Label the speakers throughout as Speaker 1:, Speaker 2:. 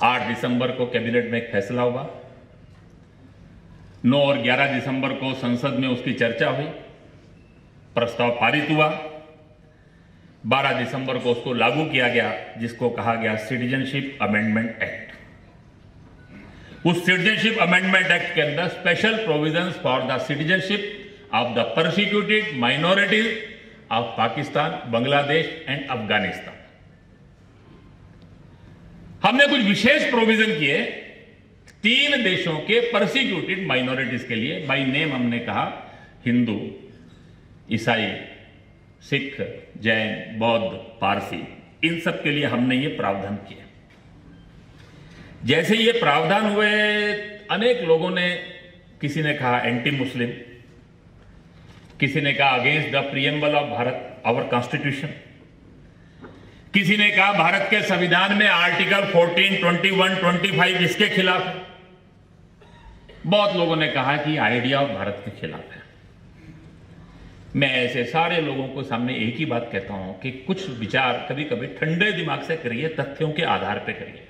Speaker 1: 8 दिसंबर को कैबिनेट में एक फैसला हुआ, 9 और 11 दिसंबर को संसद में उसकी चर्चा हुई, प्रस्ताव पारित हुआ, 12 दिसंबर को उसको लागू किया गया, जिसको कहा गया सिटीजनशिप अमेंडमेंट एक्ट। उस सिटीजनशिप अमेंडमेंट एक्ट के अंदर special provisions for the citizenship of the persecuted minorities of Pakistan, Bangladesh and Afghanistan. हमने कुछ विशेष प्रोविजन किए 3 देशों के परसिक्यूटेड माइनॉरिटीज के लिए। बाय नेम हमने कहा हिंदू, ईसाई, सिख, जैन, बौद्ध, पारसी, इन सब के लिए हमने ये प्रावधान किए। जैसे ये प्रावधान हुए, अनेक लोगों ने, किसी ने कहा एंटी मुस्लिम, किसी ने कहा against the preamble of Bharat our constitution, किसी ने कहा भारत के संविधान में आर्टिकल 14, 21, 25 इसके खिलाफ है। बहुत लोगों ने कहा कि आइडिया ऑफ भारत के खिलाफ है। मैं ऐसे सारे लोगों को सामने एक ही बात कहता हूं कि कुछ विचार कभी कभी ठंडे दिमाग से करिए, तथ्यों के आधार पर करिए।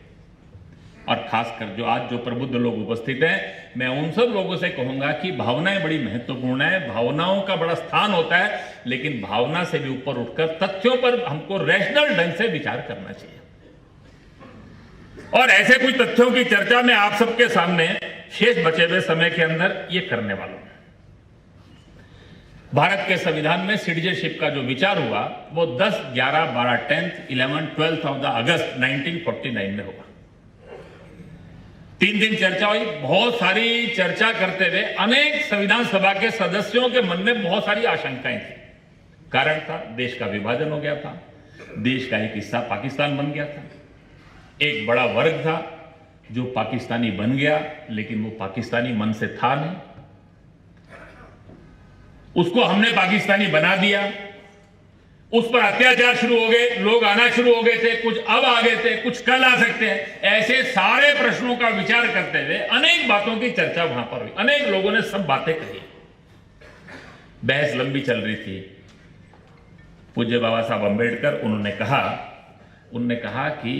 Speaker 1: और खासकर जो आज जो प्रबुद्ध लोग उपस्थित हैं, मैं उन सब लोगों से कहूंगा कि भावनाएं बड़ी महत्वपूर्ण है, भावनाओं का बड़ा स्थान होता है, लेकिन भावना से भी ऊपर उठकर तथ्यों पर हमको रैशनल ढंग से विचार करना चाहिए। और ऐसे कुछ तथ्यों की चर्चा मैं आप सबके सामने शेष बचे हुए समय के अंदर ये करने वाला हूं। भारत के संविधान में सिटीजनशिप का जो विचार हुआ वो 10, 11, 12, 10th, 11, 12 ऑफ द अगस्त 1949 में हुआ। 3 दिन चर्चा हुई। बहुत सारी चर्चा करते हुए अनेक संविधान सभा के सदस्यों के मन में बहुत सारी आशंकाएं थी। कारण था, देश का विभाजन हो गया था, देश का एक हिस्सा पाकिस्तान बन गया था, एक बड़ा वर्ग था जो पाकिस्तानी बन गया, लेकिन वो पाकिस्तानी मन से था नहीं, उसको हमने पाकिस्तानी बना दिया, उस पर अत्याचार शुरू हो गए, लोग आना शुरू हो गए थे, कुछ अब आ गए थे, कुछ कल आ सकते हैं। ऐसे सारे प्रश्नों का विचार करते हुए अनेक बातों की चर्चा वहां पर हुई। अनेक लोगों ने सब बातें कही, बहस लंबी चल रही थी। पूज्य बाबा साहब अंबेडकर उन्होंने कहा कि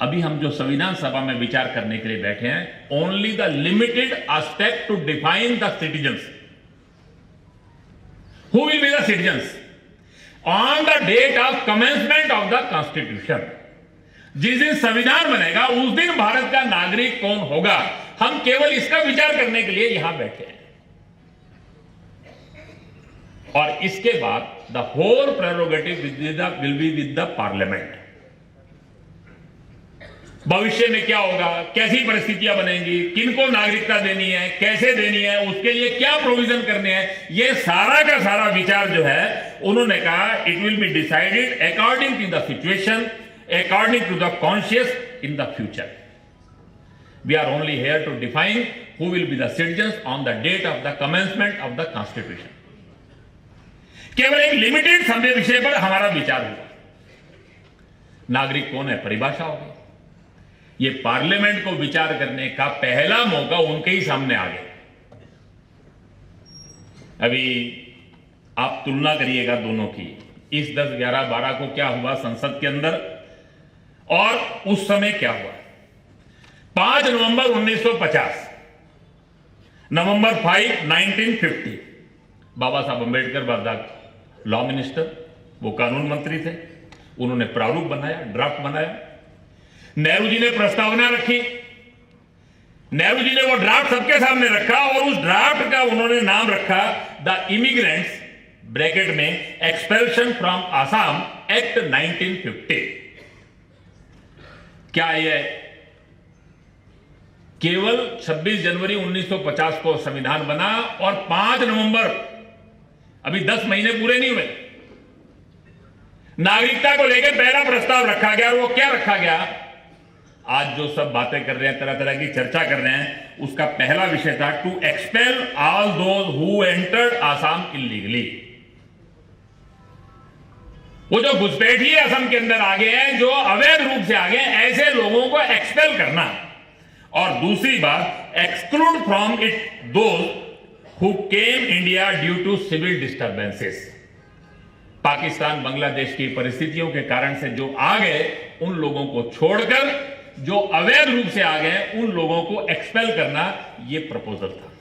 Speaker 1: अभी हम जो संविधान सभा में विचार करने के लिए बैठे हैं, only the limited aspect to define the citizens, who will be the citizens on the date of commencement of the constitution. जिस दिन संविधान बनेगा उस दिन भारत का नागरिक कौन होगा, हम केवल इसका विचार करने के लिए यहां बैठे हैं। और इसके बाद the whole prerogative will be with the parliament. भविष्य में क्या होगा, कैसी परिस्थितियां बनेंगी, किनको नागरिकता देनी है, कैसे देनी है, उसके लिए क्या प्रोविजन करने हैं, ये सारा का सारा विचार जो है, उन्होंने कहा it will be decided according to the situation, according to the conscious in the future. We are only here to define who will be the citizens on the date of the commencement of the constitution. केवल एक limited समय विषय पर हमारा विचार हुआ। नागरिक कौन है, परिभाषा होगी। ये पार्लियामेंट को विचार करने का पहला मौका उनके ही सामने आ गया। अभी आप तुलना करिएगा दोनों की, इस 10, 11, 12 को क्या हुआ संसद के अंदर और उस समय क्या हुआ। 5 नवंबर 1950, नवंबर 5, 1950, बाबा साहब Ambedkar were the law minister, वो कानून मंत्री थे। उन्होंने प्रारूप बनाया, ड्राफ्ट बनाया। नेहरू जी ने प्रस्तावना रखी, नेहरू जी ने वो ड्राफ्ट सबके सामने रखा और उस ड्राफ्ट का उन्होंने नाम रखा द इमिग्रेंट्स ब्रैकेट में एक्सपेल्शन फ्रॉम आसाम एक्ट 1950। क्या यह केवल 26 जनवरी 1950 को संविधान बना और 5 नवंबर, अभी 10 महीने पूरे नहीं हुए, नागरिकता को लेकर पहला प्रस्ताव रखा गया। और वो क्या रखा गया, आज जो सब बातें कर रहे हैं, तरह तरह की चर्चा कर रहे हैं, उसका पहला विषय था to expel all those who entered Assam illegally. वो जो घुसपैठी असम के अंदर आ गए हैं, जो अवैध रूप से आ गए हैं, ऐसे लोगों को एक्सपेल करना। और दूसरी बात, exclude from it those who came India due to civil disturbances. Pakistan Bangladesh की परिस्थितियों के कारण से जो आ गए, उन लोगों को छोड़कर जो अवैध रूप से आ गए उन लोगों को एक्सपेल करना, यह प्रपोजल था।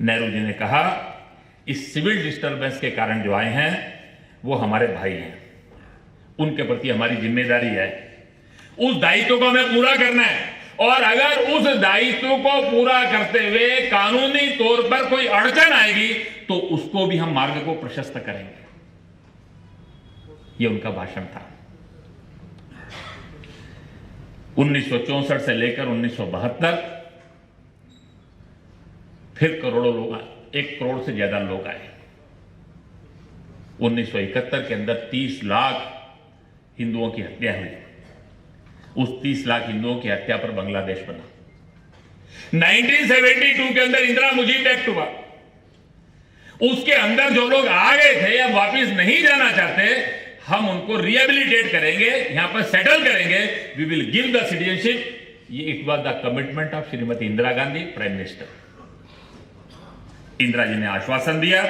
Speaker 1: नेहरू जी ने कहा इस सिविल डिस्टर्बेंस के कारण जो आए हैं वो हमारे भाई हैं, उनके प्रति हमारी जिम्मेदारी है, उस दायित्व को हमें पूरा करना है, और अगर उस दायित्व को पूरा करते हुए कानूनी तौर पर कोई अड़चन आएगी तो उसको भी हम मार्ग को प्रशस्त करेंगे। यह उनका भाषण था। 1964 से लेकर 1972 फिर करोड़ों लोग आए, 1 करोड़ से ज्यादा लोग आए। 1971 के अंदर 30 लाख हिंदुओं की हत्या हुई। उस 30 लाख हिंदुओं की हत्या पर बांग्लादेश बना। 1972 के अंदर इंदिरा मुजीब एक्ट हुआ। उसके अंदर जो लोग आ गए थे या वापिस नहीं जाना चाहते, हम उनको रिहेबिलिटेट करेंगे, यहां पर सेटल करेंगे, we will give the citizenship. ये it was the commitment of Shrimati Indira Gandhi, prime minister. Indira ji ने आश्वासन दिया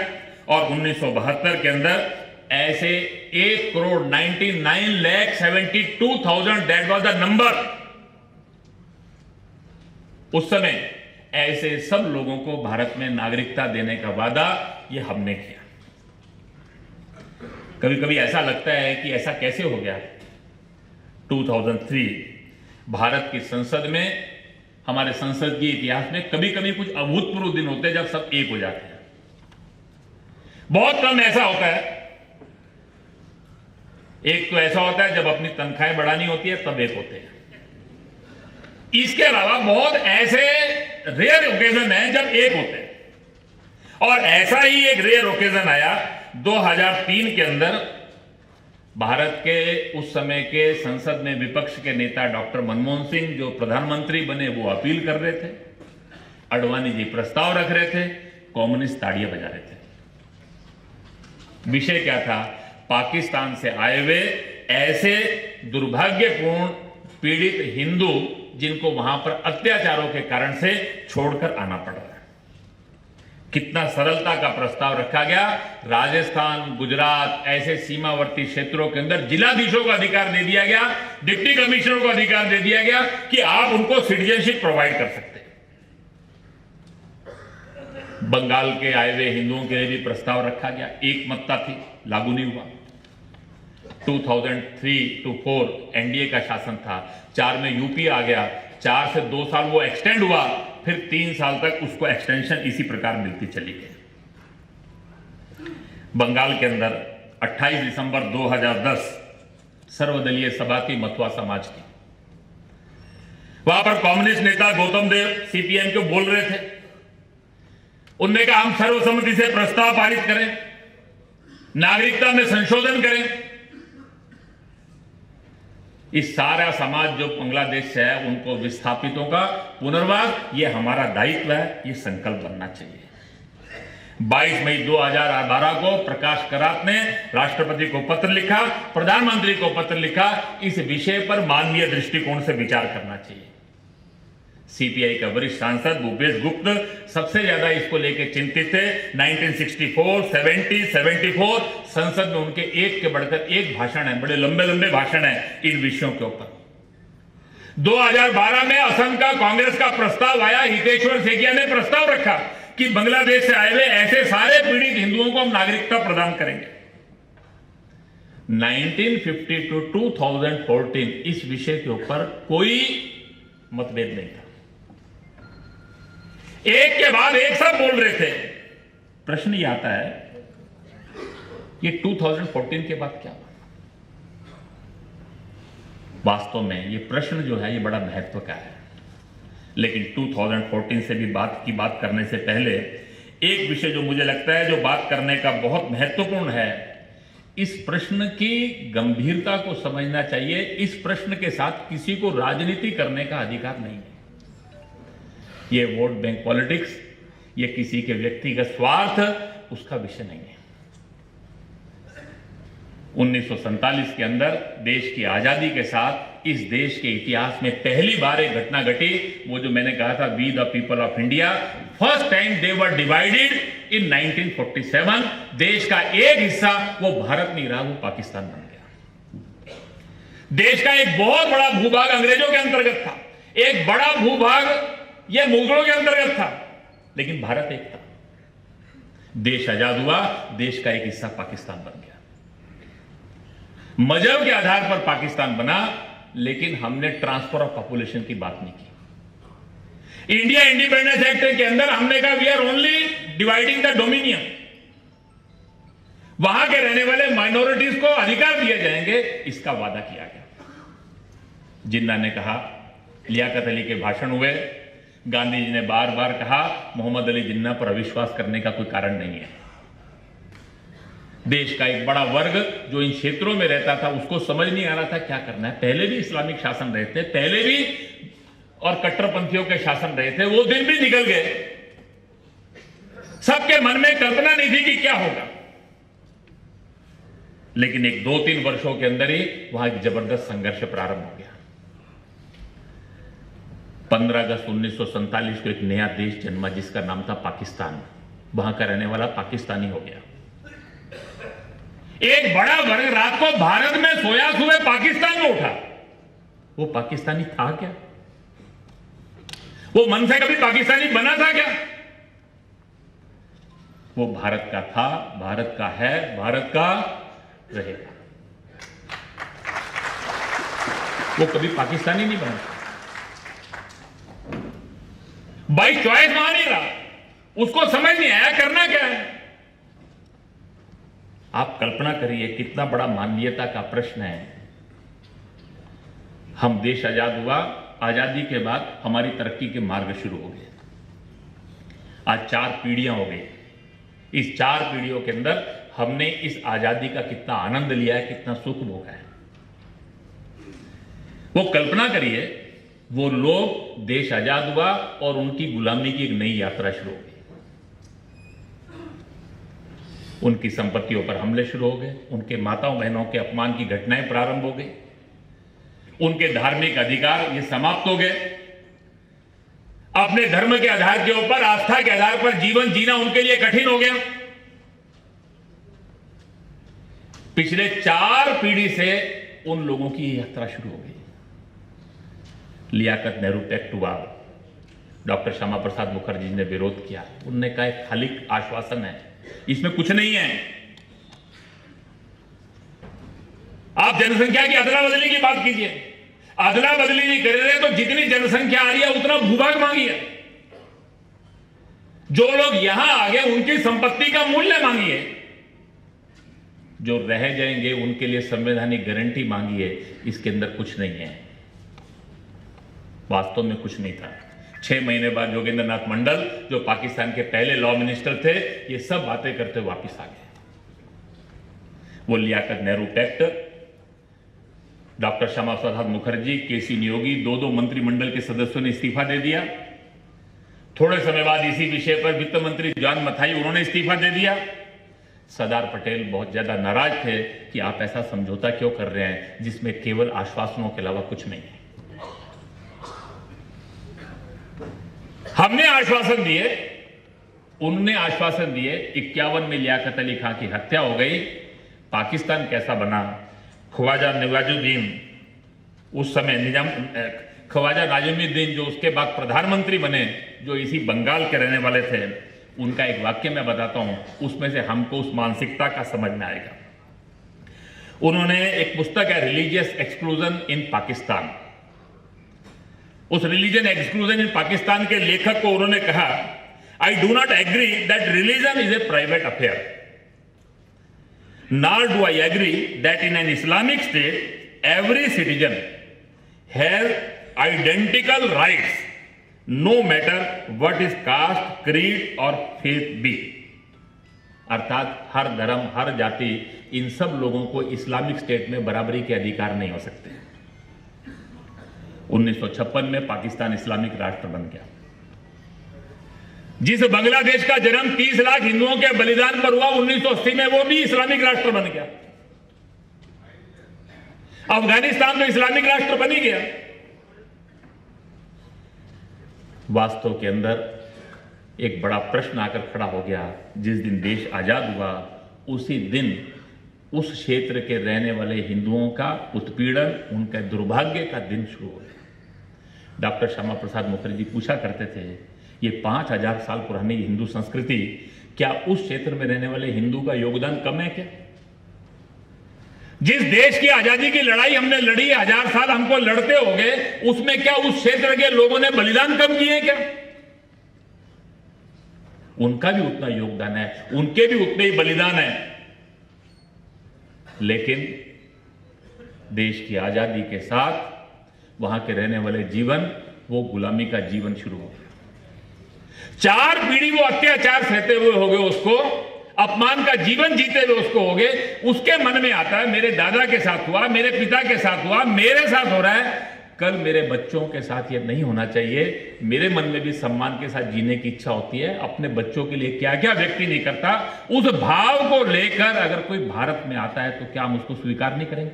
Speaker 1: और 1972 के अंदर ऐसे 1,99,72,000 दैट वाज द नंबर। उस समय ऐसे सब लोगों को भारत में नागरिकता देने का वादा ये हमने किया। कभी कभी ऐसा लगता है कि ऐसा कैसे हो गया। 2003 भारत की संसद में, हमारे संसद के इतिहास में कभी कभी कुछ अभूतपूर्व दिन होते हैं जब सब एक हो जाते हैं। बहुत कम ऐसा होता है। एक तो ऐसा होता है जब अपनी तनख्वाहें बढ़ानी होती है तब एक होते हैं। इसके अलावा बहुत ऐसे रेयर ओकेजन है जब एक होते हैं, और ऐसा ही एक रेयर ओकेजन आया 2003 के अंदर। भारत के उस समय के संसद में विपक्ष के नेता डॉक्टर मनमोहन सिंह जो प्रधानमंत्री बने वो अपील कर रहे थे, अडवाणी जी प्रस्ताव रख रहे थे, कम्युनिस्ट ताड़ियां बजा रहे थे। विषय क्या था? पाकिस्तान से आए हुए ऐसे दुर्भाग्यपूर्ण पीड़ित हिंदू जिनको वहां पर अत्याचारों के कारण से छोड़कर आना पड़ रहा है। कितना सरलता का प्रस्ताव रखा गया। राजस्थान, गुजरात ऐसे सीमावर्ती क्षेत्रों के अंदर जिलाधीशों को अधिकार दे दिया गया, डिप्टी कमिश्नर को अधिकार दे दिया गया कि आप उनको सिटीजनशिप प्रोवाइड कर सकते हैं। बंगाल के आए हुए हिंदुओं के लिए भी प्रस्ताव रखा गया, एक मत्ता थी, लागू नहीं हुआ। 2003-4 एनडीए का शासन था, 4 में यूपी आ गया, 4 से 2 साल वो एक्सटेंड हुआ, फिर 3 साल तक उसको एक्सटेंशन इसी प्रकार मिलती चली गई। बंगाल के अंदर 28 दिसंबर 2010 सर्वदलीय सभा थी मथुआ समाज की। वहां पर कम्युनिस्ट नेता गौतम देव सीपीएम के बोल रहे थे। उन्होंने कहा हम सर्वसम्मति से प्रस्ताव पारित करें, नागरिकता में संशोधन करें। इस सारा समाज जो बांग्लादेश से है उनको विस्थापितों का पुनर्वास, ये हमारा दायित्व है, ये संकल्प बनना चाहिए। 22 मई 2012 को प्रकाश करात ने राष्ट्रपति को पत्र लिखा, प्रधानमंत्री को पत्र लिखा, इस विषय पर मानवीय दृष्टिकोण से विचार करना चाहिए। सीपीआई का वरिष्ठ सांसद भूपेश गुप्त सबसे ज्यादा इसको लेकर चिंतित थे। 1964, 70, 74 संसद में उनके एक के बढ़कर एक भाषण है, बड़े लंबे लंबे भाषण है इन विषयों के ऊपर। 2012 में असम का कांग्रेस का प्रस्ताव आया, हितेश्वर सेकिया ने प्रस्ताव रखा कि बांग्लादेश से आए हुए ऐसे सारे पीड़ित हिंदुओं को हम नागरिकता प्रदान करेंगे। 1950 to 2014 इस विषय के ऊपर कोई मतभेद नहीं था। एक के बाद एक सब बोल रहे थे। प्रश्न ये आता है ये 2014 के बाद क्या हुआ? वास्तव में ये प्रश्न जो है ये बड़ा महत्व का है, लेकिन 2014 से भी बात करने से पहले एक विषय जो मुझे लगता है जो बात करने का बहुत महत्वपूर्ण है, इस प्रश्न की गंभीरता को समझना चाहिए। इस प्रश्न के साथ किसी को राजनीति करने का अधिकार नहीं है। ये वोट बैंक पॉलिटिक्स, ये किसी के व्यक्तिगत स्वार्थ, उसका विषय नहीं है। 1947 के अंदर देश की आजादी के साथ इस देश के इतिहास में पहली बार एक घटना घटी, वो जो मैंने कहा था we the people of India, first time they were divided in 1947। देश का एक हिस्सा वो भारत नहीं रहा, वो पाकिस्तान बन गया। देश का एक बहुत बड़ा भूभाग अंग्रेजों के अंतर्गत था, एक बड़ा भूभाग यह मुगलों के अंतर्गत था, लेकिन भारत एक था। देश आजाद हुआ, देश का एक हिस्सा पाकिस्तान बन गया। मजहब के आधार पर पाकिस्तान बना, लेकिन हमने ट्रांसफर ऑफ पॉपुलेशन की बात नहीं की। इंडिया इंडिपेंडेंस एक्ट के अंदर हमने कहा we are only dividing the dominion, वहां के रहने वाले माइनॉरिटीज को अधिकार दिए जाएंगे, इसका वादा किया गया। जिन्ना ने कहा, लियाकत अली के भाषण हुए, गांधी जी ने बार बार कहा मोहम्मद अली जिन्ना पर अविश्वास करने का कोई कारण नहीं है। देश का एक बड़ा वर्ग जो इन क्षेत्रों में रहता था, उसको समझ नहीं आ रहा था क्या करना है। पहले भी इस्लामिक शासन रहे थे, पहले भी और कट्टरपंथियों के शासन रहे थे, वो दिन भी निकल गए। सबके मन में कल्पना नहीं थी कि क्या होगा, लेकिन एक 2-3 वर्षों के अंदर ही वहां एक जबरदस्त संघर्ष प्रारंभ हो गया। 15 अगस्त 1947 को एक नया देश जन्मा जिसका नाम था पाकिस्तान। वहां का रहने वाला पाकिस्तानी हो गया। एक बड़ा वर्ग रात को भारत में सोया, सुबह पाकिस्तान में उठा। वो पाकिस्तानी था क्या? वो मन से कभी पाकिस्तानी बना था क्या? वो भारत का था, भारत का है, भारत का रहेगा। वो कभी पाकिस्तानी नहीं बना, बाई चॉइस वहां नहीं रहा, उसको समझ नहीं आया करना क्या है। आप कल्पना करिए कितना बड़ा मानवीयता का प्रश्न है। हम देश आजाद हुआ, आजादी के बाद हमारी तरक्की के मार्ग शुरू हो गए। आज 4 पीढ़ियां हो गई। इस 4 पीढ़ियों के अंदर हमने इस आजादी का कितना आनंद लिया है, कितना सुख भोगा है। वो कल्पना करिए, वो लोग, देश आजाद हुआ और उनकी गुलामी की एक नई यात्रा शुरू हो गई। उनकी संपत्तियों पर हमले शुरू हो गए, उनके माताओं बहनों के अपमान की घटनाएं प्रारंभ हो गई, उनके धार्मिक अधिकार ये समाप्त हो गए। अपने धर्म के आधार के ऊपर, आस्था के आधार पर जीवन जीना उनके लिए कठिन हो गया। पिछले 4 पीढ़ी से उन लोगों की यात्रा शुरू हो गई। लियाकत नेहरू पैक्ट हुआ, डॉक्टर श्यामा प्रसाद मुखर्जी ने विरोध किया। उन्होंने कहा एक खाली आश्वासन है, इसमें कुछ नहीं है। आप जनसंख्या की अदला बदली की बात कीजिए, अदला बदली नहीं कर रहे तो जितनी जनसंख्या आ रही है उतना भूभाग मांगिए। जो लोग यहां आ गए उनकी संपत्ति का मूल्य मांगिए, जो रह जाएंगे उनके लिए संवैधानिक गारंटी मांगिए। इसके अंदर कुछ नहीं है, वास्तव में कुछ नहीं था। 6 महीने बाद योगेंद्र नाथ मंडल, जो पाकिस्तान के पहले लॉ मिनिस्टर थे, ये सब बातें करते वापस आ गए। वो लियाकत नेहरू पैक्ट, डॉक्टर श्यामा प्रसाद मुखर्जी, केसी नियोगी, 2 मंत्रिमंडल के सदस्यों ने इस्तीफा दे दिया। थोड़े समय बाद इसी विषय पर वित्त मंत्री जॉन मथाई, उन्होंने इस्तीफा दे दिया। सरदार पटेल बहुत ज्यादा नाराज थे कि आप ऐसा समझौता क्यों कर रहे हैं जिसमें केवल आश्वासनों के अलावा कुछ नहीं है। हमने आश्वासन दिए, उन्होंने आश्वासन दिए। 51 में लियाकत अली खां की हत्या हो गई। पाकिस्तान कैसा बना? ख्वाजा नवाजुद्दीन, उस समय निजाम, ख्वाजा नाजिमुद्दीन जो उसके बाद प्रधानमंत्री बने, जो इसी बंगाल के रहने वाले थे, उनका एक वाक्य मैं बताता हूं, उसमें से हमको उस मानसिकता का समझ में आएगा। उन्होंने एक पुस्तक है रिलीजियस एक्सक्लूजन इन पाकिस्तान, उस रिलीजन एक्सक्लूजन इन पाकिस्तान के लेखक को उन्होंने कहा, I do not agree that religion is a private affair, nor do I agree that in an Islamic state every citizen has identical rights no matter what is caste, creed और faith be. अर्थात हर धर्म, हर जाति, इन सब लोगों को Islamic state में बराबरी के अधिकार नहीं हो सकते। 1956 में पाकिस्तान इस्लामिक राष्ट्र बन गया। जिस बांग्लादेश का जन्म 30 लाख हिंदुओं के बलिदान पर हुआ 1980 में, वो भी इस्लामिक राष्ट्र बन गया। अफगानिस्तान तो इस्लामिक राष्ट्र बन ही गया। वास्तव के अंदर एक बड़ा प्रश्न आकर खड़ा हो गया। जिस दिन देश आजाद हुआ, उसी दिन उस क्षेत्र के रहने वाले हिंदुओं का उत्पीड़न, उनके दुर्भाग्य का दिन शुरू हो गया। डॉक्टर श्यामा प्रसाद मुखर्जी पूछा करते थे, ये 5000 साल पुरानी हिंदू संस्कृति, क्या उस क्षेत्र में रहने वाले हिंदू का योगदान कम है क्या? जिस देश की आजादी की लड़ाई हमने लड़ी, 1000 साल हमको लड़ते हो गए, उसमें क्या उस क्षेत्र के लोगों ने बलिदान कम किए क्या? उनका भी उतना योगदान है, उनके भी उतने ही बलिदान है। लेकिन देश की आजादी के साथ वहां के रहने वाले जीवन, वो गुलामी का जीवन शुरू हो गया। 4 पीढ़ी वो अत्याचार सहते हुए हो गए, उसको अपमान का जीवन जीते हुए उसको हो गए। उसके मन में आता है, मेरे दादा के साथ हुआ, मेरे पिता के साथ हुआ, मेरे साथ हो रहा है, कल मेरे बच्चों के साथ ये नहीं होना चाहिए। मेरे मन में भी सम्मान के साथ जीने की इच्छा होती है। अपने बच्चों के लिए क्या क्या व्यक्ति नहीं करता, उस भाव को लेकर अगर कोई भारत में आता है तो क्या हम उसको स्वीकार नहीं करेंगे?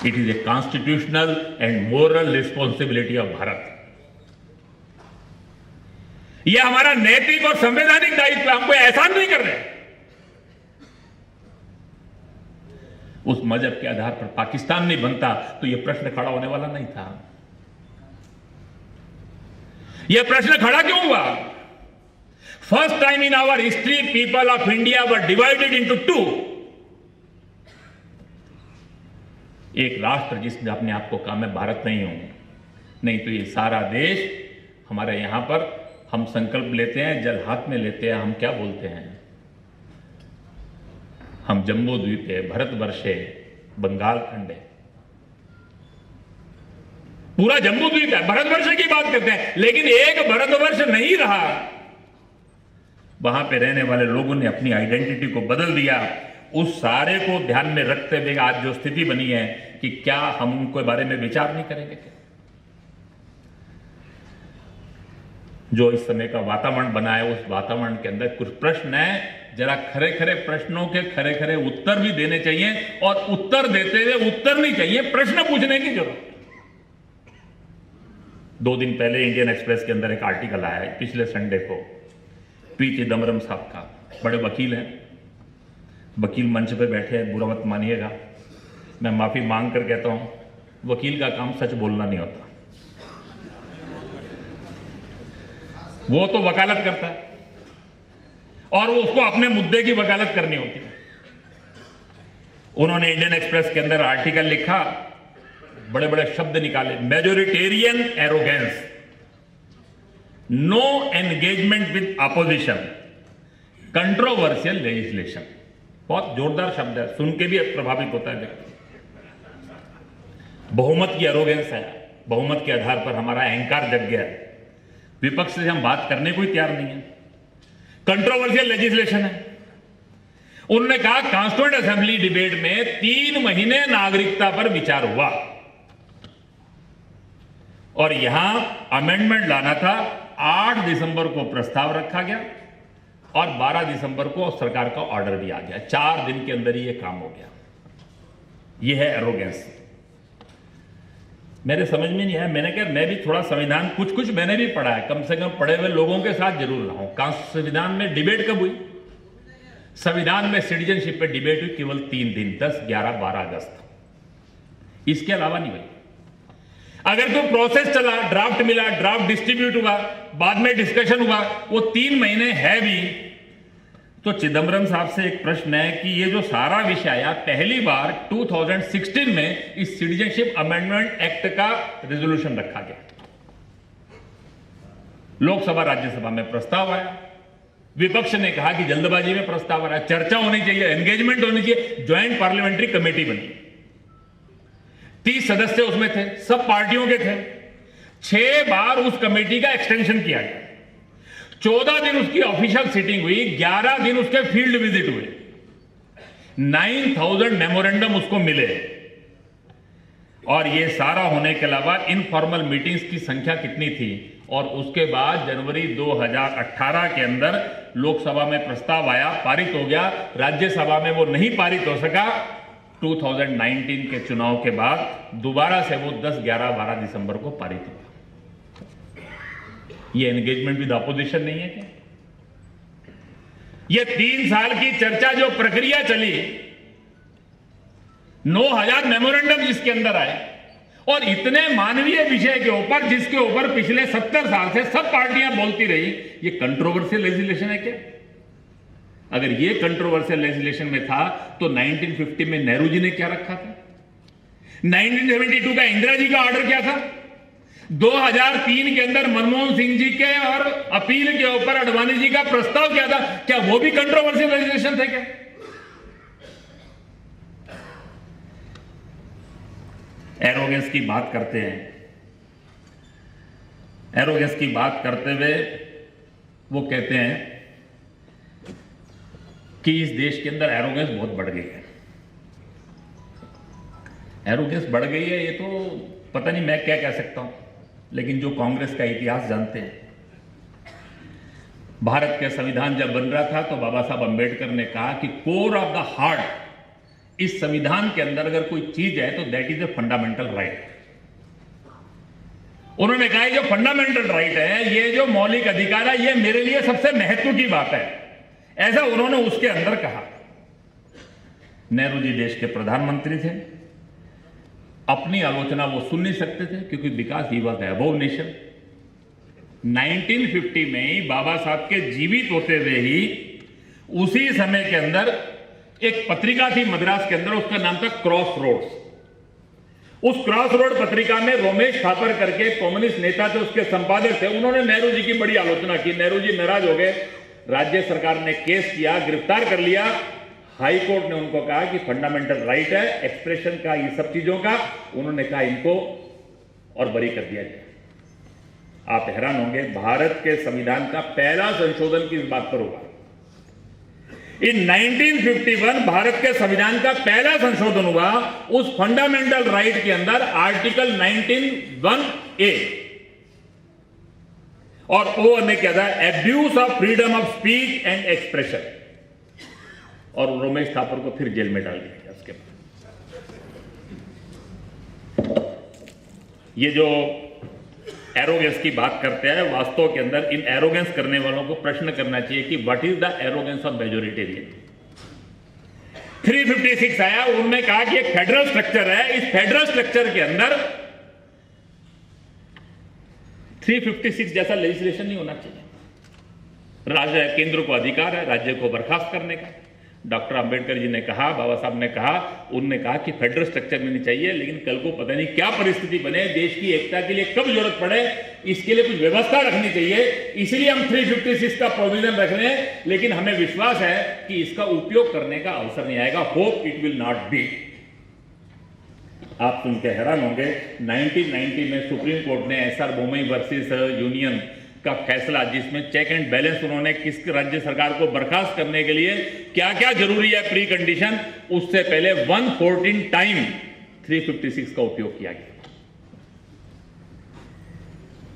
Speaker 1: It is a constitutional and moral responsibility of Bharat. यह हमारा नैतिक और संवैधानिक दायित्व, हमको एहसान नहीं कर रहे। उस मजहब के आधार पर पाकिस्तान नहीं बनता तो यह प्रश्न खड़ा होने वाला नहीं था। यह प्रश्न खड़ा क्यों हुआ? First time in our history people of India were divided into 2। एक राष्ट्र जिसने अपने आप को कहा मैं भारत नहीं हूं, नहीं तो ये सारा देश हमारे यहां पर हम संकल्प लेते हैं, जल हाथ में लेते हैं, हम क्या बोलते हैं, हम जम्बू द्वीप है, भारतवर्ष है, बंगाल खंड है, पूरा जम्बू द्वीप है, भारतवर्ष की बात करते हैं। लेकिन एक भारतवर्ष नहीं रहा। वहां पे रहने वाले लोगों ने अपनी आइडेंटिटी को बदल दिया। उस सारे को ध्यान में रखते हुए आज जो स्थिति बनी है कि क्या हम उनके बारे में विचार नहीं करेंगे क्या? जो इस समय का वातावरण बना है, उस वातावरण के अंदर कुछ प्रश्न है, जरा खरे खरे प्रश्नों के खरे खरे उत्तर भी देने चाहिए, और उत्तर देते हुए उत्तर नहीं चाहिए, प्रश्न पूछने की जरूरत। 2 दिन पहले इंडियन एक्सप्रेस के अंदर एक आर्टिकल आया है, पिछले संडे को, पी चिदम्बरम साहब का। बड़े वकील हैं, वकील मंच पे बैठे हैं, बुरा मत मानिएगा, मैं माफी मांग कर कहता हूं, वकील का काम सच बोलना नहीं होता। वो तो वकालत करता है और वो उसको अपने मुद्दे की वकालत करनी होती है। उन्होंने इंडियन एक्सप्रेस के अंदर आर्टिकल लिखा, बड़े बड़े शब्द निकाले, majoritarian arrogance, no engagement with opposition, controversial legislation. बहुत जोरदार शब्द है, सुन के भी प्रभावित होता है व्यक्ति। बहुमत की एरोगेंस है, बहुमत के आधार पर हमारा अहंकार जग गया है, विपक्ष से हम बात करने को ही तैयार नहीं है। कंट्रोवर्शियल लेजिस्लेशन है। उन्होंने कहा कॉन्स्टिट्यूएंट असेंबली डिबेट में 3 महीने नागरिकता पर विचार हुआ और यहां अमेंडमेंट लाना था। 8 दिसंबर को प्रस्ताव रखा गया और 12 दिसंबर को सरकार का ऑर्डर भी आ गया। 4 दिन के अंदर ही यह काम हो गया। यह है एरोगेंस। मेरे समझ में नहीं आया, मैंने कहा मैं भी थोड़ा संविधान कुछ मैंने भी पढ़ा है, कम से कम पढ़े हुए लोगों के साथ जरूर रहा हूं। संविधान में डिबेट कब हुई? संविधान में सिटीजनशिप पे डिबेट हुई केवल 3 दिन, 10, 11, 12 अगस्त। इसके अलावा नहीं हुई। अगर तो प्रोसेस चला, ड्राफ्ट मिला, ड्राफ्ट डिस्ट्रीब्यूट हुआ, बाद में डिस्कशन हुआ, वो 3 महीने है भी। तो चिदम्बरम साहब से एक प्रश्न है कि ये जो सारा विषय आया, पहली बार 2016 में इस सिटीजनशिप अमेंडमेंट एक्ट का रेजोल्यूशन रखा गया। लोकसभा राज्यसभा में प्रस्ताव आया, विपक्ष ने कहा कि जल्दबाजी में प्रस्ताव आ रहा है, चर्चा होनी चाहिए, एंगेजमेंट होनी चाहिए। ज्वाइंट पार्लियामेंट्री कमेटी बनी, 30 सदस्य उसमें थे, सब पार्टियों के थे। 6 बार उस कमेटी का एक्सटेंशन किया गया। 14 दिन उसकी ऑफिशियल सीटिंग हुई, 11 दिन उसके फील्ड विजिट हुए, 9000 मेमोरेंडम उसको मिले। और ये सारा होने के अलावा इनफॉर्मल मीटिंग्स की संख्या कितनी थी। और उसके बाद जनवरी 2018 के अंदर लोकसभा में प्रस्ताव आया, पारित हो गया। राज्यसभा में वो नहीं पारित हो सका। 2019 के चुनाव के बाद दोबारा से वो 10, 11, 12 दिसंबर को पारित हुआ। ये एंगेजमेंट विद अपोजिशन नहीं है क्या? ये 3 साल की चर्चा जो प्रक्रिया चली, 9,000 मेमोरेंडम जिसके अंदर आए और इतने मानवीय विषय के ऊपर जिसके ऊपर पिछले 70 साल से सब पार्टियां बोलती रही, ये कंट्रोवर्शियल लेजिस्लेशन है क्या? अगर ये कंट्रोवर्शियल लेजिस्लेशन में था तो 1950 में नेहरू जी ने क्या रखा था? 1972 का इंदिरा जी का ऑर्डर क्या था? 2003 के अंदर मनमोहन सिंह जी के और अपील के ऊपर अडवाणी जी का प्रस्ताव क्या था? क्या वो भी कंट्रोवर्शियल लेजिस्लेशन थे क्या? एरोगेंस की बात करते हैं। एरोगेंस की बात करते हुए वो कहते हैं कि इस देश के अंदर एरोगेंस बहुत बढ़ गई है। एरोगेंस बढ़ गई है, ये तो पता नहीं मैं क्या कह सकता हूं, लेकिन जो कांग्रेस का इतिहास जानते हैं, भारत का संविधान जब बन रहा था तो बाबा साहब अंबेडकर ने कहा कि कोर ऑफ द हार्ट, इस संविधान के अंदर अगर कोई चीज है तो that is a fundamental right. उन्होंने कहा जो फंडामेंटल राइट है, ये जो मौलिक अधिकार है, ये मेरे लिए सबसे महत्व की बात है, ऐसा उन्होंने उसके अंदर कहा। नेहरू जी देश के प्रधानमंत्री थे, अपनी आलोचना वो सुन नहीं सकते थे क्योंकि because he was above nation. 1950 में ही बाबा साहब के जीवित होते हुए ही उसी समय के अंदर एक पत्रिका थी मद्रास के अंदर, उसका नाम था क्रॉस रोड्स। उस क्रॉस रोड पत्रिका में रोमेश थापर करके कम्युनिस्ट नेता थे, उसके संपादक थे। उन्होंने नेहरू जी की बड़ी आलोचना की। नेहरू जी नाराज हो गए, राज्य सरकार ने केस किया, गिरफ्तार कर लिया। हाई कोर्ट ने उनको कहा कि फंडामेंटल राइट है एक्सप्रेशन का, ये सब चीजों का। उन्होंने कहा इनको और बरी कर दिया जाए। आप हैरान होंगे, भारत के संविधान का पहला संशोधन किस बात पर हुआ? इन 1951 भारत के संविधान का पहला संशोधन हुआ उस फंडामेंटल राइट के अंदर, आर्टिकल 19(1)(a) और ओ ने क्या था? Abuse of freedom of speech and expression. और रोमेश थापर को फिर जेल में डाल दिया गया उसके बाद। ये जो एरोगेंस की बात करते हैं, वास्तव के अंदर इन एरोगेंस करने वालों को प्रश्न करना चाहिए कि what is the arrogance of majoritarian. 356 आया, उन्होंने कहा कि एक फेडरल स्ट्रक्चर है, इस फेडरल स्ट्रक्चर के अंदर 356 जैसा लेजिस्लेशन नहीं होना चाहिए। राज्य केंद्र को अधिकार है राज्य को बर्खास्त करने का। डॉक्टर अंबेडकर जी ने कहा, बाबा साहब ने कहा, उन्होंने कहा कि फेडरल स्ट्रक्चर में नहीं चाहिए, लेकिन कल को पता नहीं क्या परिस्थिति बने, देश की एकता के लिए कब जरूरत पड़े, इसके लिए कुछ व्यवस्था रखनी चाहिए। इसलिए हम 356 का प्रोविजन रख रहे हैं, लेकिन हमें विश्वास है कि इसका उपयोग करने का अवसर नहीं आएगा। Hope it will not be. आप सुन के हैरान होंगे, 1990 में सुप्रीम कोर्ट ने एसआर बोमई वर्सेस यूनियन का फैसला, जिसमें चेक एंड बैलेंस उन्होंने किस राज्य सरकार को बर्खास्त करने के लिए क्या क्या जरूरी है प्री कंडीशन, उससे पहले 114 टाइम 356 का उपयोग किया गया।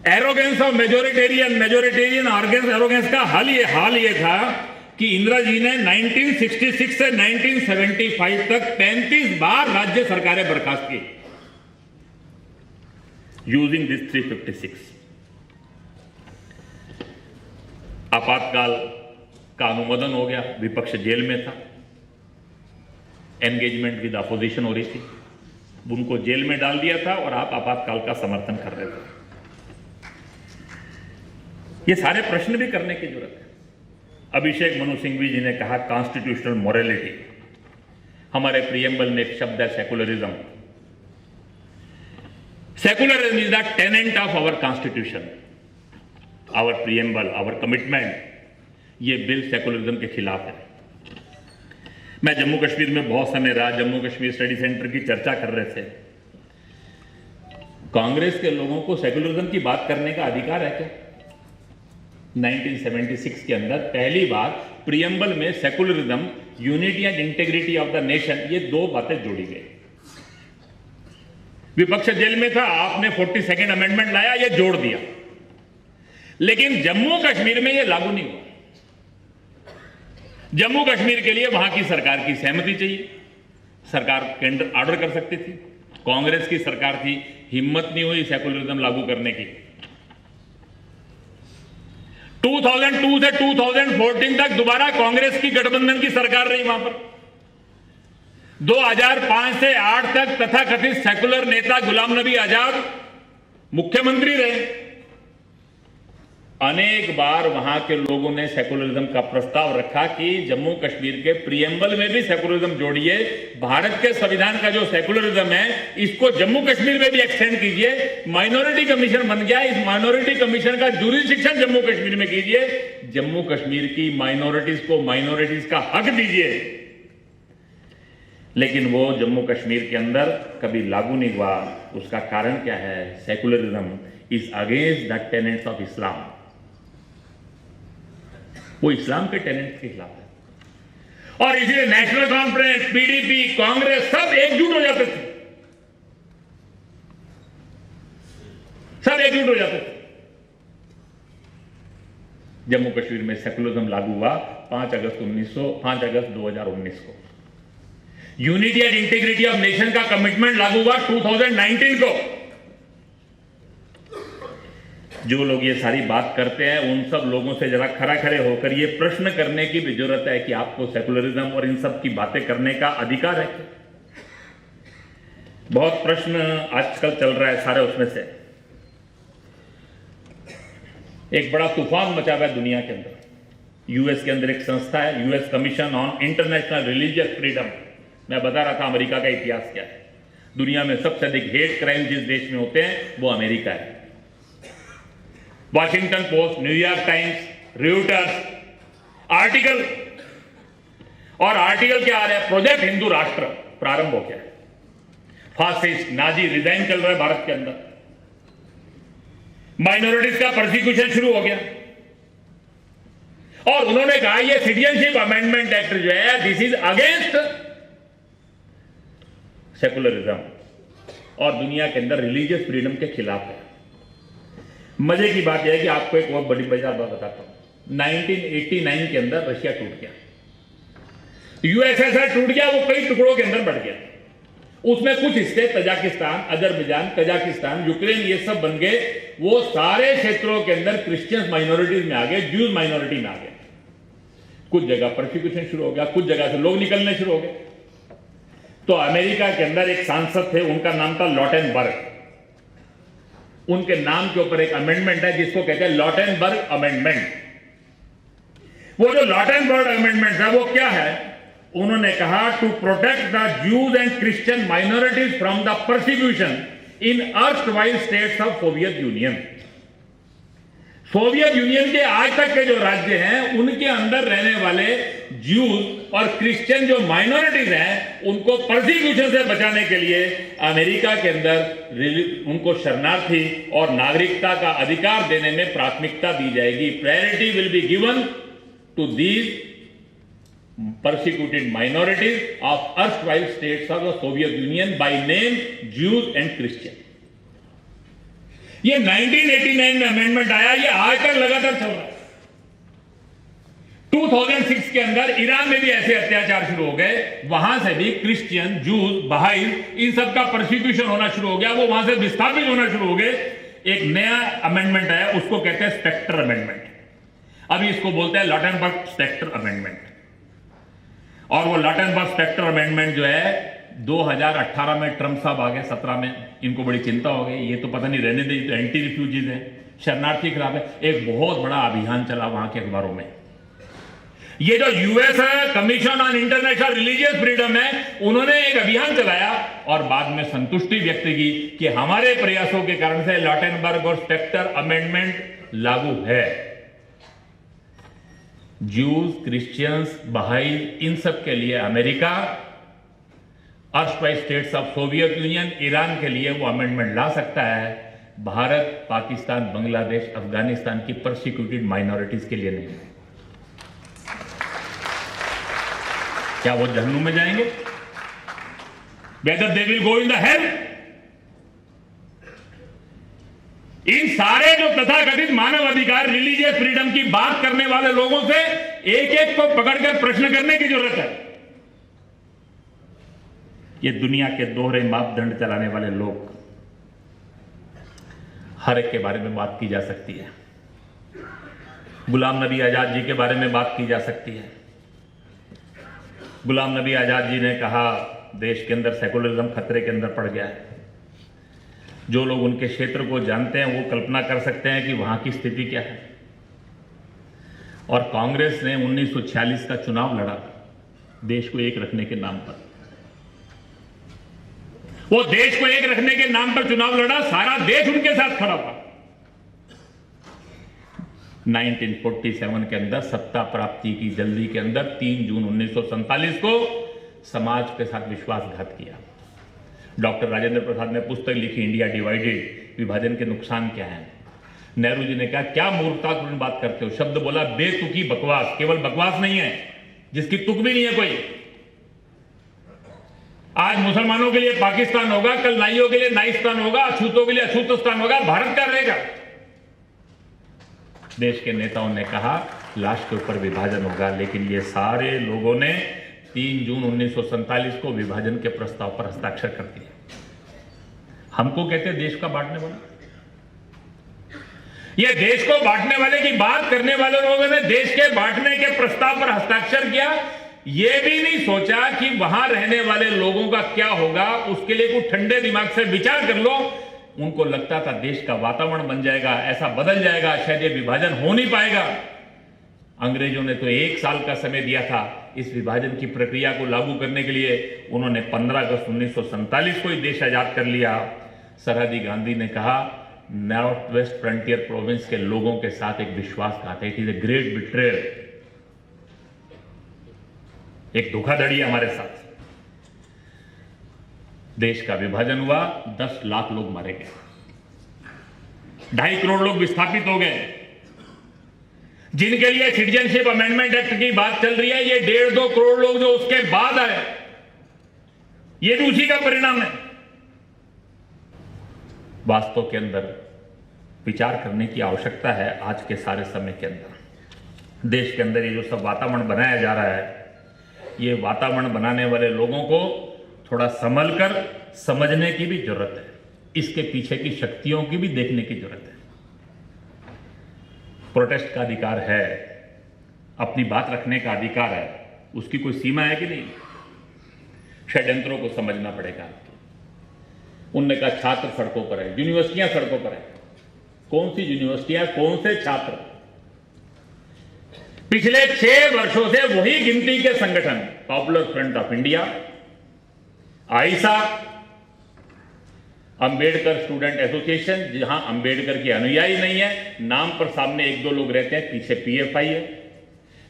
Speaker 1: एरोगेंस ऑफ मेजोरिटेरियन एरोगेंस का हाल ये था कि इंदिरा जी ने 1966 से 1975 तक 35 बार राज्य सरकारें बर्खास्त की यूजिंग दिस 356। आपातकाल का अनुमोदन हो गया, विपक्ष जेल में था, एंगेजमेंट विद अपोजिशन हो रही थी, उनको जेल में डाल दिया था और आप आपातकाल का समर्थन कर रहे थे। ये सारे प्रश्न भी करने की जरूरत है। अभिषेक मनु सिंघवी जी ने कहा कॉन्स्टिट्यूशनल मोरालिटी। हमारे प्रियम्बल में एक शब्द है secularism. Secularism is the tenet of our constitution, our preamble, our commitment. ये बिल सेकुलरिज्म के खिलाफ है। मैं जम्मू कश्मीर में बहुत समय रहा, जम्मू कश्मीर स्टडी सेंटर की चर्चा कर रहे थे। कांग्रेस के लोगों को सेकुलरिज्म की बात करने का अधिकार है क्या? 1976 के अंदर पहली बार प्रियम्बल में secularism, unity and integrity of the nation, ये दो बातें जोड़ी गई। विपक्ष जेल में था, आपने 42nd अमेंडमेंट लाया, ये जोड़ दिया, लेकिन जम्मू कश्मीर में यह लागू नहीं हुआ। जम्मू कश्मीर के लिए वहां की सरकार की सहमति चाहिए। सरकार केंद्र ऑर्डर कर सकती थी, कांग्रेस की सरकार थी, हिम्मत नहीं हुई सेकुलरिज्म लागू करने की। 2002 से 2014 तक दोबारा कांग्रेस की गठबंधन की सरकार रही वहां पर। 2005 से 8 तक तथाकथित सेकुलर नेता गुलाम नबी आजाद मुख्यमंत्री रहे। अनेक बार वहां के लोगों ने सेकुलरिज्म का प्रस्ताव रखा कि जम्मू कश्मीर के प्रियम्बल में भी सेकुलरिज्म जोड़िए, भारत के संविधान का जो सेकुलरिज्म है इसको जम्मू कश्मीर में भी एक्सटेंड कीजिए। माइनॉरिटी कमीशन बन गया, इस माइनॉरिटी कमीशन का ज्यूरिसडिक्शन जम्मू कश्मीर में कीजिए, जम्मू कश्मीर की माइनॉरिटीज को माइनॉरिटीज का हक दीजिए। लेकिन वो जम्मू कश्मीर के अंदर कभी लागू नहीं हुआ। उसका कारण क्या है? Secularism is against the tenets of Islam. वो इस्लाम के टेनेट्स के खिलाफ है और इसलिए नेशनल कॉन्फ्रेंस, पीडीपी, कांग्रेस सब एकजुट हो जाते थे, सब एकजुट हो जाते थे। जम्मू कश्मीर में सेकुलरिज्म लागू हुआ 5 अगस्त 2019 को। Unity and integrity of nation का कमिटमेंट लागू हुआ 2019 को। जो लोग ये सारी बात करते हैं उन सब लोगों से जरा खड़ा खड़े होकर ये प्रश्न करने की भी जरूरत है कि आपको सेकुलरिज्म और इन सब की बातें करने का अधिकार है। बहुत प्रश्न आजकल चल रहा है सारे, उसमें से एक बड़ा तूफान मचा हुआ है दुनिया के अंदर। यूएस के अंदर एक संस्था है, US commission on international religious freedom. मैं बता रहा था अमेरिका का इतिहास क्या है। दुनिया में सबसे अधिक हेट क्राइम जिस देश में होते हैं वो अमेरिका है। Washington post, New York times, Reuters article क्या आ रहा है? प्रोजेक्ट हिंदू राष्ट्र प्रारंभ हो गया है। फासिस्ट नाजी रिजाइन चल रहा है भारत के अंदर। माइनॉरिटीज का प्रोसिक्यूशन शुरू हो गया और उन्होंने कहा ये सिटीजनशिप अमेंडमेंट एक्ट जो है दिस इज अगेंस्ट सेकुलरिज्म और दुनिया के अंदर रिलीजियस फ्रीडम के खिलाफ है। मजे की बात यह है कि आपको एक बहुत बड़ी बात बताता हूं। 1989 के अंदर रशिया टूट गया, यूएसएसआर टूट गया, वो कई टुकड़ों के अंदर बढ़ गया। उसमें कुछ हिस्से तजाकिस्तान, अजरबैजान, कजाकिस्तान, यूक्रेन ये सब बन गए। वो सारे क्षेत्रों के अंदर क्रिश्चियंस माइनॉरिटीज में आ गए, ज्यूज माइनॉरिटी में आ गए। कुछ जगह प्रोसिक्यूशन शुरू हो गया, कुछ जगह से लोग निकलने शुरू हो गए। तो अमेरिका के अंदर एक सांसद थे, उनका नाम था लॉटेनबर्ग। उनके नाम के ऊपर एक अमेंडमेंट है जिसको कहते हैं लॉटेनबर्ग अमेंडमेंट। वो जो लॉटेनबर्ग अमेंडमेंट है वो क्या है? उन्होंने कहा to protect the Jews and Christian minorities from the persecution in erstwhile states of Soviet Union. Soviet Union के आज तक के जो राज्य हैं उनके अंदर रहने वाले ज्यूज और क्रिश्चियन जो माइनॉरिटीज हैं उनको परसिक्यूशन से बचाने के लिए अमेरिका के अंदर उनको शरणार्थी और नागरिकता का अधिकार देने में प्राथमिकता दी जाएगी। Priority will be given to these persecuted minorities of erstwhile states of the Soviet Union by name Jews and Christians। ये 1989 में अमेंडमेंट आया, ये आज तक लगातार चल रहा है। 2006 के अंदर ईरान में भी ऐसे अत्याचार शुरू हो गए, वहां से भी क्रिश्चियन, जूस, बहाई इन सब का प्रोसिक्यूशन होना शुरू हो गया, वो वहां से विस्थापित होना शुरू हो गए। एक नया अमेंडमेंट आया, उसको कहते हैं स्पेक्टर अमेंडमेंट। अभी इसको बोलते हैं लॉटेनबर्ग स्पेक्टर अमेंडमेंट। और वो लॉटेनबर्ग स्पेक्टर अमेंडमेंट जो है 2018 में ट्रंप साहब आ गए, 17 में इनको बड़ी चिंता हो गई, ये तो पता नहीं रहने दे, तो एंटी रिफ्यूजीज है, शरणार्थी खिलाफ है। एक बहुत बड़ा अभियान चला वहां के अखबारों में। ये जो US commission on international religious freedom है, उन्होंने एक अभियान चलाया और बाद में संतुष्टि व्यक्त की कि हमारे प्रयासों के कारण से लॉटेनबर्ग और स्पेक्टर अमेंडमेंट लागू है। ज्यूज, क्रिश्चियंस, बहाई इन सब के लिए America, erstwhile states of Soviet union, Iran के लिए वो अमेंडमेंट ला सकता है। भारत, पाकिस्तान, बांग्लादेश, अफगानिस्तान की परसिक्यूटेड माइनॉरिटीज के लिए नहीं। क्या वो जहन्नुम में जाएंगे? Whether they will go in the hell? इन सारे जो तथाकथित मानव अधिकार, रिलीजियस फ्रीडम की बात करने वाले लोगों से एक एक को पकड़कर प्रश्न करने की जरूरत है। ये दुनिया के दोहरे मापदंड चलाने वाले लोग, हर एक के बारे में बात की जा सकती है। गुलाम नबी आज़ाद जी के बारे में बात की जा सकती है। गुलाम नबी आज़ाद जी ने कहा, देश के अंदर सेकुलरिज्म खतरे के अंदर पड़ गया है। जो लोग उनके क्षेत्र को जानते हैं वो कल्पना कर सकते हैं कि वहां की स्थिति क्या है। और कांग्रेस ने 1946 का चुनाव लड़ा देश को एक रखने के नाम पर। वो देश को एक रखने के नाम पर चुनाव लड़ा, सारा देश उनके साथ खड़ा था। 1947 के अंदर सत्ता प्राप्ति की जल्दी के अंदर 3 जून 1947 को समाज के साथ विश्वासघात किया। डॉक्टर राजेंद्र प्रसाद ने पुस्तक लिखी, इंडिया डिवाइडेड, विभाजन के नुकसान क्या हैं। नेहरू जी ने कहा, क्या मूर्खतापूर्ण बात करते हो। शब्द बोला, बेतुकी बकवास। केवल बकवास नहीं है, जिसकी तुक भी नहीं है कोई। आज मुसलमानों के लिए पाकिस्तान होगा, कल नाइयों के लिए नाइस्तान होगा, अछूतों के लिए अछूतस्तान होगा, भारत का रहेगा। देश के नेताओं ने कहा लाश के ऊपर विभाजन होगा, लेकिन ये सारे लोगों ने 3 जून 1947 को विभाजन के प्रस्ताव पर हस्ताक्षर कर दिए। हमको कहते हैं देश का बांटने वाला। ये देश को बांटने वाले की बात करने वाले लोगों ने देश के बांटने के प्रस्ताव पर हस्ताक्षर किया। यह भी नहीं सोचा कि वहां रहने वाले लोगों का क्या होगा। उसके लिए कुछ ठंडे दिमाग से विचार कर लो। उनको लगता था देश का वातावरण बन जाएगा, ऐसा बदल जाएगा, शायद ये विभाजन हो नहीं पाएगा। अंग्रेजों ने तो 1 साल का समय दिया था इस विभाजन की प्रक्रिया को लागू करने के लिए। उन्होंने 15 अगस्त 1947 को ही देश आजाद कर लिया। सरहदी गांधी ने कहा, नॉर्थ वेस्ट फ्रंटियर प्रोविंस के लोगों के साथ एक विश्वासघात है। It is a great betrayal. एक धोखाधड़ी हमारे साथ। देश का विभाजन हुआ, 10 लाख लोग मारे गए, 2.5 करोड़ लोग विस्थापित हो गए। जिनके लिए सिटीजनशिप अमेंडमेंट एक्ट की बात चल रही है, ये 1.5-2 करोड़ लोग जो उसके बाद आए, ये भी उसी का परिणाम है। वास्तव के अंदर विचार करने की आवश्यकता है आज के सारे समय के अंदर। देश के अंदर ये जो सब वातावरण बनाया जा रहा है, ये वातावरण बनाने वाले लोगों को थोड़ा संभल कर समझने की भी जरूरत है। इसके पीछे की शक्तियों की भी देखने की जरूरत है। प्रोटेस्ट का अधिकार है, अपनी बात रखने का अधिकार है, उसकी कोई सीमा है कि नहीं? षड्यंत्रों को समझना पड़ेगा। उनने कहा छात्र सड़कों पर है, यूनिवर्सिटियां सड़कों पर है। कौन सी यूनिवर्सिटियां, कौन से छात्र? पिछले 6 वर्षों से वही गिनती के संगठन, popular front of India, I saw, Ambedkar student association, जहां अंबेडकर के अनुयायी नहीं है, नाम पर सामने 1-2 लोग रहते हैं, पीछे पीएफआई है।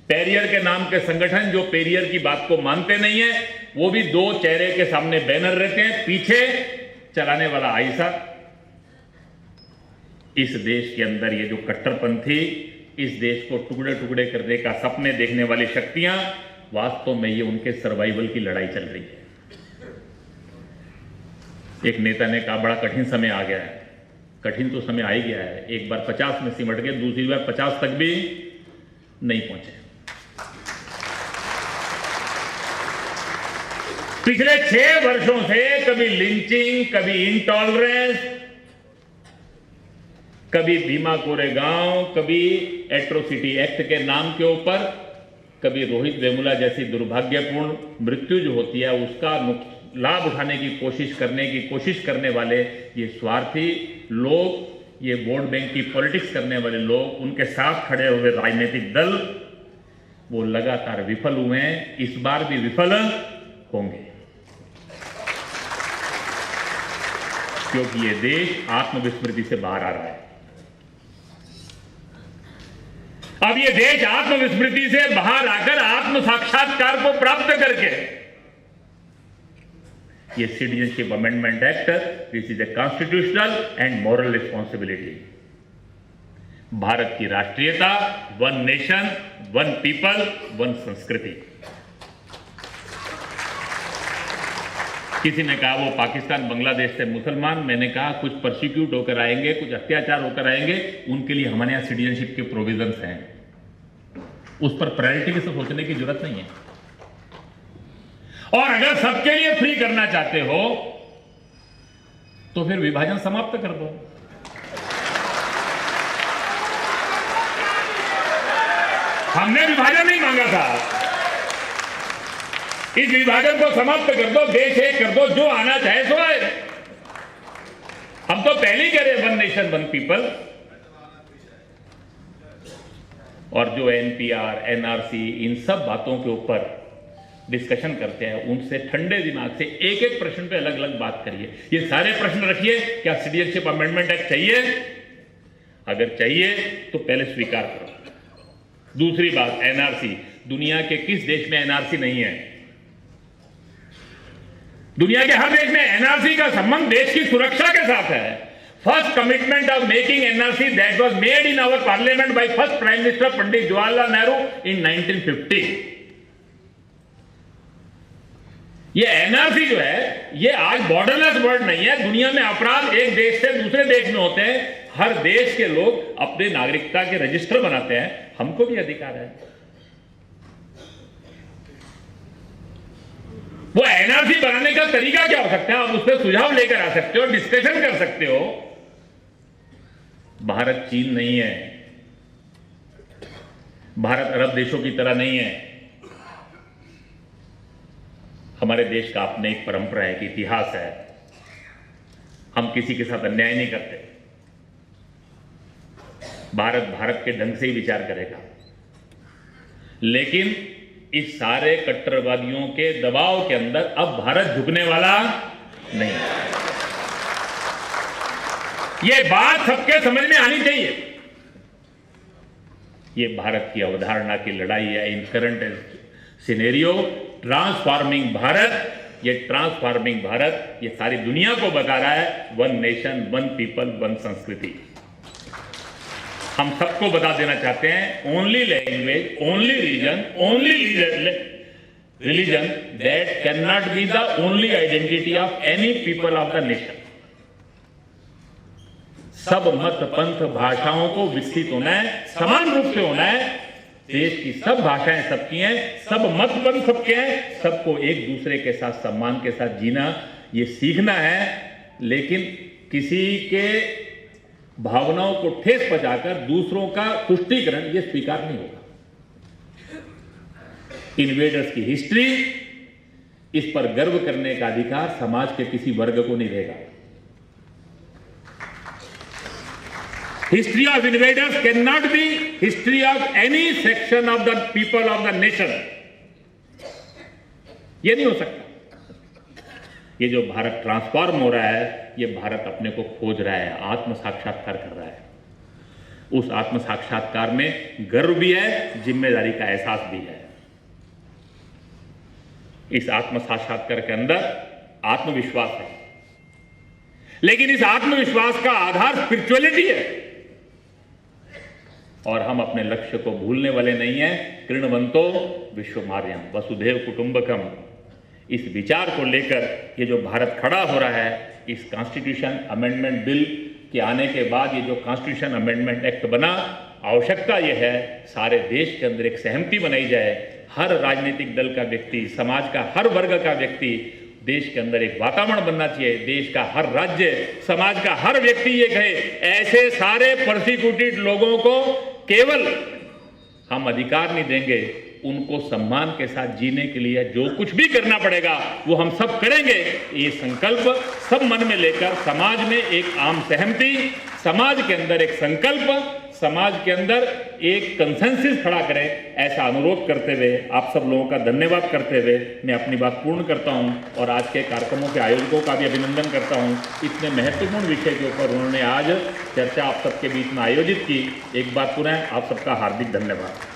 Speaker 1: पेरियर के नाम के संगठन जो पेरियर की बात को मानते नहीं है, वो भी 2 चेहरे के सामने बैनर रहते हैं, पीछे चलाने वाला आईसा। इस देश के अंदर ये जो कट्टरपंथी, इस देश को टुकड़े टुकड़े करने का सपने देखने वाली शक्तियां, वास्तव में ये उनके सर्वाइवल की लड़ाई चल रही है। एक नेता ने कहा बड़ा कठिन समय आ गया है। कठिन तो समय आ ही गया है। एक बार 50 में सिमट गए, दूसरी बार 50 तक भी नहीं पहुंचे। पिछले 6 वर्षों से कभी लिंचिंग, कभी इंटॉलरेंस, कभी भीमा कोरेगांव, कभी एट्रोसिटी एक्ट के नाम के ऊपर, कभी रोहित वेमुला जैसी दुर्भाग्यपूर्ण मृत्यु जो होती है उसका लाभ उठाने की कोशिश करने वाले ये स्वार्थी लोग, ये वोट बैंक की पॉलिटिक्स करने वाले लोग, उनके साथ खड़े हुए राजनीतिक दल, वो लगातार विफल हुए हैं, इस बार भी विफल होंगे। क्योंकि ये देश आत्मविस्मृति से बाहर आ रहा है। अब ये देश आत्मविस्मृति से बाहर आकर आत्म साक्षात्कार को प्राप्त करके, ये citizenship amendment act, this is a constitutional and moral responsibility. Bharat की राष्ट्रीयता, 1 नेशन, 1 पीपल, 1 संस्कृति। किसी ने कहा वो पाकिस्तान बांग्लादेश से मुसलमान, मैंने कहा कुछ परसिक्यूट होकर आएंगे, कुछ अत्याचार होकर आएंगे, उनके लिए हमारे यहां सिटीजनशिप के प्रोविजंस हैं। उस पर प्रायोरिटी से सोचने की जरूरत नहीं है। और अगर सबके लिए फ्री करना चाहते हो तो फिर विभाजन समाप्त कर दो। हमने विभाजन नहीं मांगा था। इस विभाजन को समाप्त कर दो, देश एक कर दो, जो आना चाहे सो आए। हम तो पहले ही कह रहे वन नेशन वन पीपल। और जो एनपीआर, एनआरसी, इन सब बातों के ऊपर डिस्कशन करते हैं, उनसे ठंडे दिमाग से एक एक प्रश्न पे अलग अलग बात करिए। ये सारे प्रश्न रखिए, क्या सिटीजनशिप अमेंडमेंट एक्ट चाहिए? अगर चाहिए तो पहले स्वीकार करो। दूसरी बात, एनआरसी, दुनिया के किस देश में एनआरसी नहीं है? दुनिया के हर देश में एनआरसी का संबंध देश की सुरक्षा के साथ है। First commitment of making NRC that was made in our parliament by first prime minister Pandit Jawaharlal Nehru in 1950। ये एनआरसी जो है, ये आज बॉर्डरलेस वर्ड नहीं है। दुनिया में अपराध एक देश से दूसरे देश में होते हैं, हर देश के लोग अपने नागरिकता के रजिस्टर बनाते हैं, हमको भी अधिकार है। वो एनआरसी बनाने का तरीका क्या हो सकता है? आप उस पर सुझाव लेकर आ सकते हो, डिस्कशन कर सकते हो। भारत चीन नहीं है, भारत अरब देशों की तरह नहीं है। हमारे देश का अपने एक परंपरा है, एक इतिहास है। हम किसी के साथ अन्याय नहीं करते। भारत भारत के ढंग से ही विचार करेगा, लेकिन इस सारे कट्टरवादियों के दबाव के अंदर अब भारत झुकने वाला नहीं। यह बात सबके समझ में आनी चाहिए। यह भारत की अवधारणा की लड़ाई है इन करंट सिनेरियो। ट्रांसफॉर्मिंग भारत, ये ट्रांसफॉर्मिंग भारत ये सारी दुनिया को बता रहा है one nation one people one संस्कृति। हम सबको बता देना चाहते हैं, only language, only region, only religion that can not be the only identity of any people of the nation. सब मत पंथ भाषाओं को विकसित होना है, समान रूप से होना है। देश की सब भाषाएं सबकी हैं, सब मत पंथ सबके हैं, सबको एक दूसरे के साथ सम्मान के साथ जीना ये सीखना है। लेकिन किसी के भावनाओं को ठेस पहुंचाकर दूसरों का तुष्टीकरण ये स्वीकार नहीं होगा। इन्वेडर्स की हिस्ट्री, इस पर गर्व करने का अधिकार समाज के किसी वर्ग को नहीं रहेगा। History of invaders can not B history of any section of the people of the nation. यह नहीं हो सकता। ये जो भारत ट्रांसफॉर्म हो रहा है, ये भारत अपने को खोज रहा है, आत्म साक्षात्कार कर रहा है। उस आत्म साक्षात्कार में गर्व भी है, जिम्मेदारी का एहसास भी है। इस आत्म साक्षात्कार के अंदर आत्मविश्वास है, लेकिन इस आत्मविश्वास का आधार स्पिरिचुअलिटी है। और हम अपने लक्ष्य को भूलने वाले नहीं हैं। कृणवंतो विश्वमार्यम वसुधैव कुटुंबकम, इस विचार को लेकर ये जो भारत खड़ा हो रहा है, इस कॉन्स्टिट्यूशन अमेंडमेंट बिल के आने के बाद ये जो कॉन्स्टिट्यूशन अमेंडमेंट एक्ट बना, आवश्यकता ये है सारे देश के अंदर एक सहमति बनाई जाए। हर राजनीतिक दल का व्यक्ति, समाज का हर वर्ग का व्यक्ति, देश के अंदर एक वातावरण बनना चाहिए। देश का हर राज्य, समाज का हर व्यक्ति ये कहे, ऐसे सारे परसिक्यूटेड लोगों को केवल हम अधिकार नहीं देंगे, उनको सम्मान के साथ जीने के लिए जो कुछ भी करना पड़ेगा वो हम सब करेंगे। ये संकल्प सब मन में लेकर समाज में एक आम सहमति, समाज के अंदर एक संकल्प, समाज के अंदर एक कंसेंसस खड़ा करें, ऐसा अनुरोध करते हुए आप सब लोगों का धन्यवाद करते हुए मैं अपनी बात पूर्ण करता हूं और आज के कार्यक्रमों के आयोजकों का भी अभिनंदन करता हूं। इतने महत्वपूर्ण विषय के ऊपर उन्होंने आज चर्चा आप सबके बीच में आयोजित की। एक बार पुनः आप सबका हार्दिक धन्यवाद।